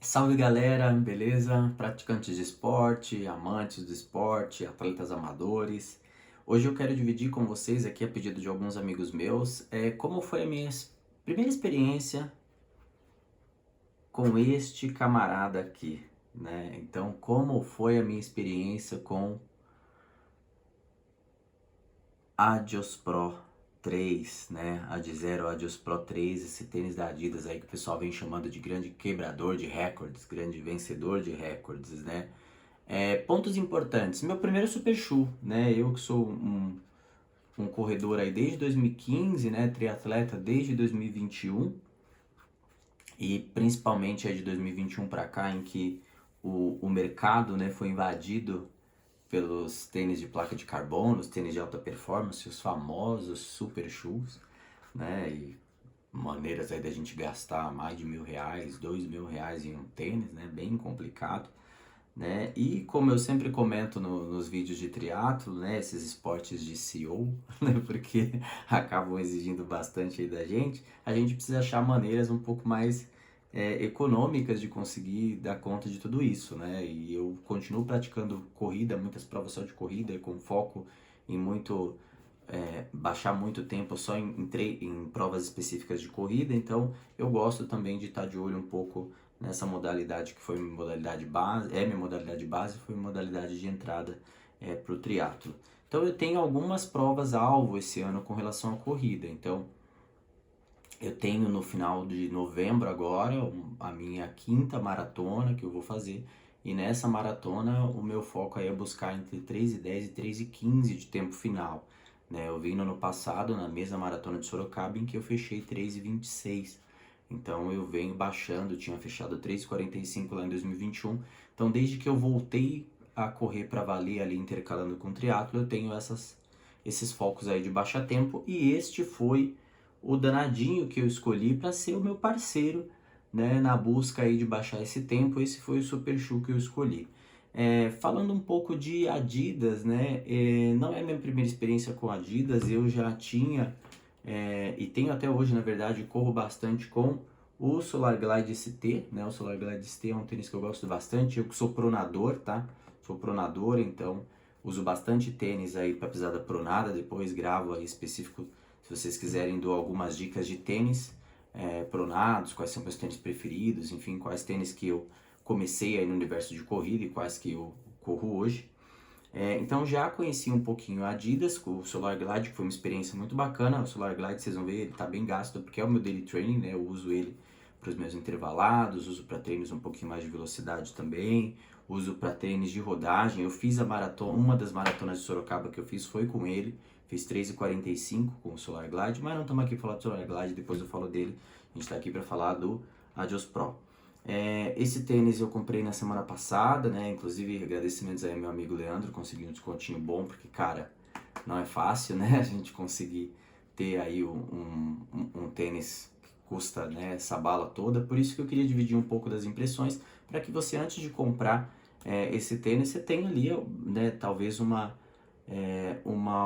Salve galera, beleza? Praticantes de esporte, amantes do esporte, atletas amadores. Hoje eu quero dividir com vocês aqui a pedido de alguns amigos meus, como foi a minha primeira experiência com este camarada aqui, né? Então, como foi a minha experiência com Adios Pro 3, né? Adizero Adios Pro 3, esse tênis da Adidas aí que o pessoal vem chamando de grande quebrador de recordes, grande vencedor de recordes, né? Pontos importantes. Meu primeiro super shoe, né? Eu que sou um corredor aí desde 2015, né? Triatleta desde 2021 e principalmente aí de 2021 para cá em que o mercado, né, foi invadido pelos tênis de placa de carbono, os tênis de alta performance, os famosos super shoes, né? E maneiras aí da gente gastar mais de R$ 1.000, R$ 2.000 em um tênis, né? Bem complicado, né? E como eu sempre comento nos vídeos de triatlo, né, esses esportes de CEO, né, porque acabam exigindo bastante aí da gente, a gente precisa achar maneiras um pouco mais econômicas de conseguir dar conta de tudo isso, né? E eu continuo praticando corrida, muitas provas só de corrida, com foco em muito baixar muito tempo só em provas específicas de corrida, então eu gosto também de estar de olho um pouco nessa modalidade que foi minha modalidade base, minha modalidade base, foi minha modalidade de entrada para o triatlo. Então eu tenho algumas provas alvo esse ano com relação à corrida, então eu tenho no final de novembro agora a minha quinta maratona que eu vou fazer, e nessa maratona o meu foco aí é buscar entre 3:10 e 3:15 de tempo final, né? Eu vim no ano passado na mesma maratona de Sorocaba em que eu fechei 3:26. Então eu venho baixando, tinha fechado 3:45 lá em 2021. Então desde que eu voltei a correr para valer ali intercalando com o triatlo, eu tenho esses focos aí de baixa tempo, e este foi o danadinho que eu escolhi para ser o meu parceiro, né, na busca aí de baixar esse tempo. Esse foi o super shoe que eu escolhi. Falando um pouco de Adidas, né, não é minha primeira experiência com Adidas, eu já tinha e tenho até hoje, na verdade, corro bastante com o Solar Glide ST, né? O Solar Glide ST é um tênis que eu gosto bastante, eu que sou pronador, tá? Sou pronador, então uso bastante tênis aí para pisada pronada, depois gravo aí específico, se vocês quiserem, dou algumas dicas de tênis pronados, quais são meus tênis preferidos, enfim, quais tênis que eu comecei aí no universo de corrida e quais que eu corro hoje. Então já conheci um pouquinho a Adidas com o Solar Glide, que foi uma experiência muito bacana. O Solar Glide, vocês vão ver, ele tá bem gasto, porque é o meu daily training, né? Eu uso ele para os meus intervalados, uso para treinos um pouquinho mais de velocidade também, uso para treinos de rodagem. Eu fiz a maratona, uma das maratonas de Sorocaba que eu fiz foi com ele, fiz 3:45 com o Solar Glide, mas não estamos aqui para falar do Solar Glide, depois eu falo dele. A gente está aqui para falar do Adios Pro. Esse tênis eu comprei na semana passada, né? Inclusive agradecimentos aí ao meu amigo Leandro, consegui um descontinho bom, porque, cara, não é fácil, né? A gente conseguir ter aí um tênis que custa, né, essa bala toda. Por isso que eu queria dividir um pouco das impressões, para que você, antes de comprar esse tênis, você tenha ali, né, talvez uma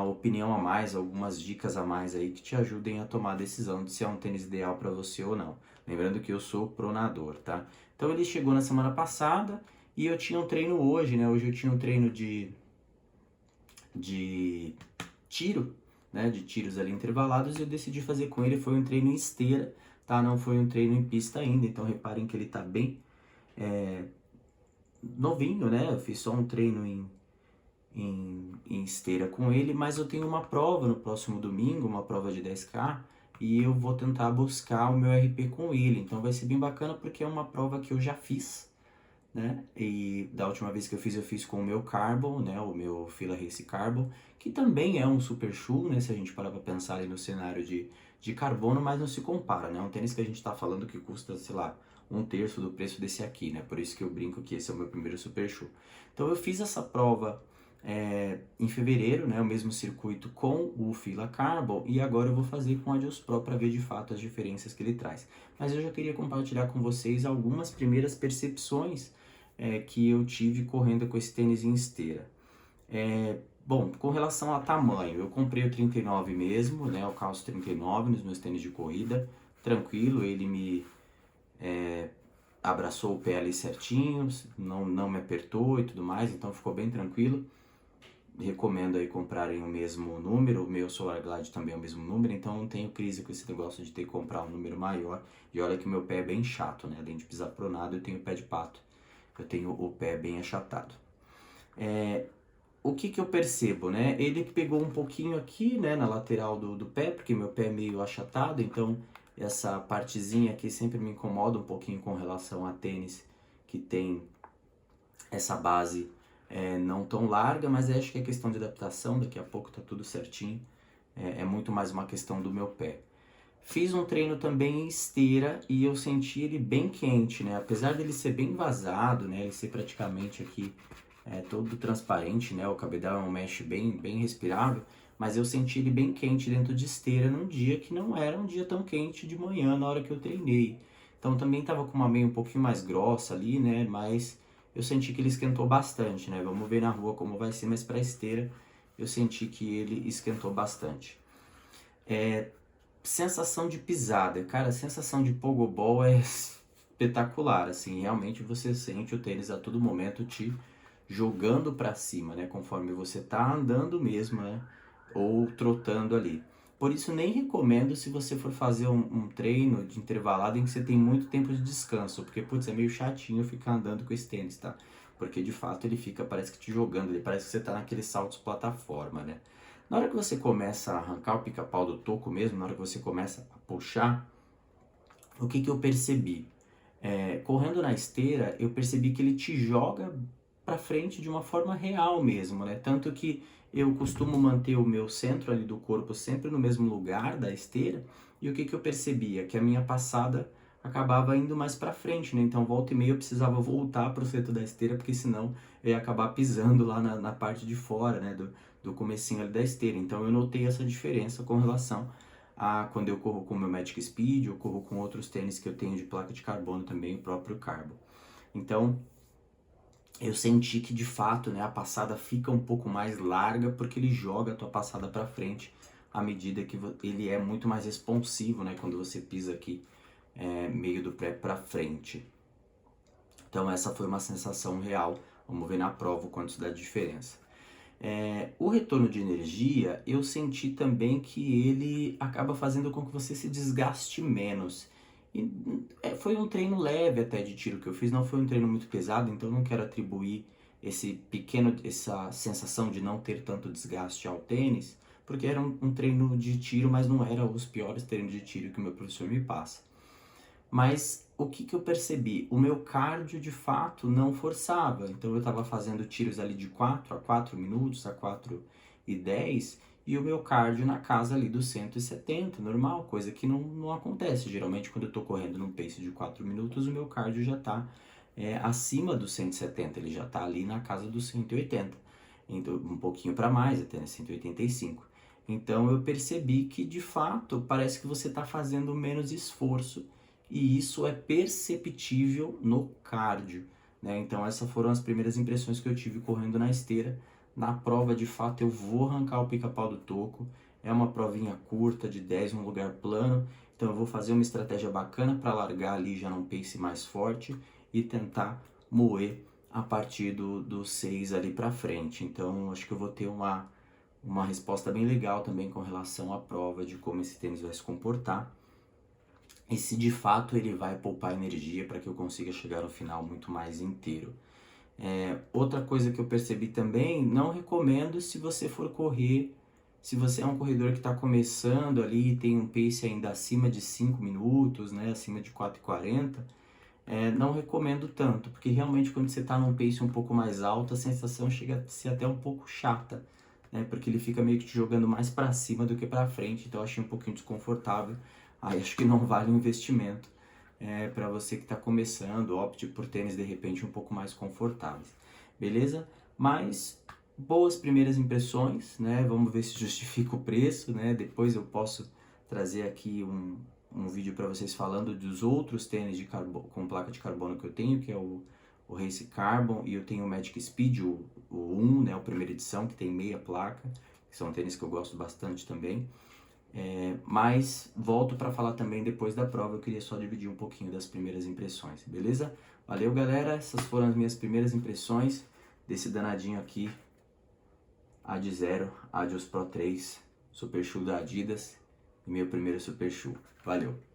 opinião a mais, algumas dicas a mais aí que te ajudem a tomar a decisão de se é um tênis ideal para você ou não. Lembrando que eu sou pronador, tá? Então ele chegou na semana passada e eu tinha um treino hoje, né? Hoje eu tinha um treino de tiro, né? De tiros ali intervalados, e eu decidi fazer com ele. Foi um treino em esteira, tá? Não foi um treino em pista ainda, então reparem que ele tá bem novinho, né? Eu fiz só um treino em esteira com ele, mas eu tenho uma prova no próximo domingo, uma prova de 10K, e eu vou tentar buscar o meu RP com ele. Então vai ser bem bacana, porque é uma prova que eu já fiz, né? E da última vez que eu fiz com o meu Carbon, né? O meu Fila Race Carbon, que também é um super shoe, né? Se a gente parar para pensar ali no cenário de carbono, mas não se compara, né? Um tênis que a gente está falando que custa, sei lá, um terço do preço desse aqui, né? Por isso que eu brinco que esse é o meu primeiro super shoe. Então eu fiz essa prova em fevereiro, né, o mesmo circuito com o Fila Carbon, e agora eu vou fazer com o Adios Pro para ver de fato as diferenças que ele traz. Mas eu já queria compartilhar com vocês algumas primeiras percepções que eu tive correndo com esse tênis em esteira. Bom, com relação a tamanho, eu comprei o 39 mesmo, né, eu calço 39 nos meus tênis de corrida, tranquilo, ele me abraçou o pé ali certinho, não me apertou e tudo mais, então ficou bem tranquilo. Recomendo aí comprarem o mesmo número, o meu Solar Glide também é o mesmo número, então não tenho crise com esse negócio de ter que comprar um número maior. E olha que o meu pé é bem chato, né? Além de pisar pronado, eu tenho pé de pato. Eu tenho o pé bem achatado. O que que eu percebo, né? Ele pegou um pouquinho aqui, né, na lateral do pé, porque meu pé é meio achatado, então essa partezinha aqui sempre me incomoda um pouquinho com relação a tênis que tem essa base não tão larga, mas acho que é questão de adaptação, daqui a pouco tá tudo certinho, é muito mais uma questão do meu pé. Fiz um treino também em esteira e eu senti ele bem quente, né? Apesar dele ser bem vazado, né? Ele ser praticamente aqui todo transparente, né? O cabedal é um mesh bem respirável, mas eu senti ele bem quente dentro de esteira num dia que não era um dia tão quente de manhã na hora que eu treinei. Então também tava com uma meia um pouquinho mais grossa ali, né? Mas eu senti que ele esquentou bastante, né? Vamos ver na rua como vai ser, mas para esteira eu senti que ele esquentou bastante. Sensação de pisada, cara, a sensação de pogobol é espetacular, assim, realmente você sente o tênis a todo momento te jogando para cima, né, conforme você tá andando mesmo, né, ou trotando ali. Por isso nem recomendo se você for fazer um treino de intervalado em que você tem muito tempo de descanso, porque, putz, é meio chatinho ficar andando com esse tênis, tá? Porque de fato ele fica, parece que te jogando, ele parece que você tá naqueles saltos plataforma, né? Na hora que você começa a arrancar o pica-pau do toco mesmo, na hora que você começa a puxar, o que que eu percebi? Correndo na esteira, eu percebi que ele te joga para frente de uma forma real mesmo, né? Tanto que eu costumo manter o meu centro ali do corpo sempre no mesmo lugar da esteira, e o que que eu percebia? Que a minha passada acabava indo mais para frente, né? Então, volta e meia eu precisava voltar para o centro da esteira, porque senão eu ia acabar pisando lá na parte de fora, né? Do comecinho ali da esteira. Então, eu notei essa diferença com relação quando eu corro com o meu Magic Speed, eu corro com outros tênis que eu tenho de placa de carbono também, o próprio Carbon. Então, eu senti que de fato, né, a passada fica um pouco mais larga porque ele joga a tua passada para frente à medida que ele é muito mais responsivo, né, quando você pisa aqui meio do pé para frente. Então essa foi uma sensação real. Vamos ver na prova o quanto isso dá diferença. O retorno de energia, eu senti também que ele acaba fazendo com que você se desgaste menos. E foi um treino leve até de tiro que eu fiz, não foi um treino muito pesado, então não quero atribuir essa sensação de não ter tanto desgaste ao tênis, porque era um treino de tiro, mas não era os piores treinos de tiro que o meu professor me passa. Mas o que que eu percebi? O meu cardio de fato não forçava. Então eu estava fazendo tiros ali de 4 a 4 minutos, a 4 e 10, e o meu cardio na casa ali dos 170, normal, coisa que não acontece. Geralmente quando eu estou correndo num pace de 4 minutos, o meu cardio já está acima dos 170, ele já está ali na casa dos 180. Então, um pouquinho para mais, até 185. Então eu percebi que de fato parece que você está fazendo menos esforço, e isso é perceptível no cardio, né? Então essas foram as primeiras impressões que eu tive correndo na esteira. Na prova, de fato, eu vou arrancar o pica-pau do toco. É uma provinha curta, de 10 num lugar plano. Então eu vou fazer uma estratégia bacana para largar ali já num pace mais forte e tentar moer a partir do 6 ali para frente. Então acho que eu vou ter uma resposta bem legal também com relação à prova de como esse tênis vai se comportar. E se de fato ele vai poupar energia para que eu consiga chegar no final muito mais inteiro. Outra coisa que eu percebi também, não recomendo se você for correr, se você é um corredor que está começando ali e tem um pace ainda acima de 5 minutos, né, acima de 4,40, não recomendo tanto, porque realmente quando você está num pace um pouco mais alto, a sensação chega a ser até um pouco chata, né, porque ele fica meio que te jogando mais para cima do que para frente, então eu achei um pouquinho desconfortável. Aí acho que não vale o investimento para você que está começando, opte por tênis de repente um pouco mais confortáveis, beleza? Mas boas primeiras impressões, né? Vamos ver se justifica o preço, né? Depois eu posso trazer aqui um vídeo para vocês falando dos outros tênis com placa de carbono que eu tenho, que é o Race Carbon, e eu tenho o Magic Speed, o 1, né? A primeira edição, que tem meia placa, que são tênis que eu gosto bastante também. Mas volto para falar também depois da prova, eu queria só dividir um pouquinho das primeiras impressões, beleza? Valeu, galera, essas foram as minhas primeiras impressões desse danadinho aqui, Ad Zero Adios Pro 3 Super Shoe da Adidas e meu primeiro Super Shoe. Valeu!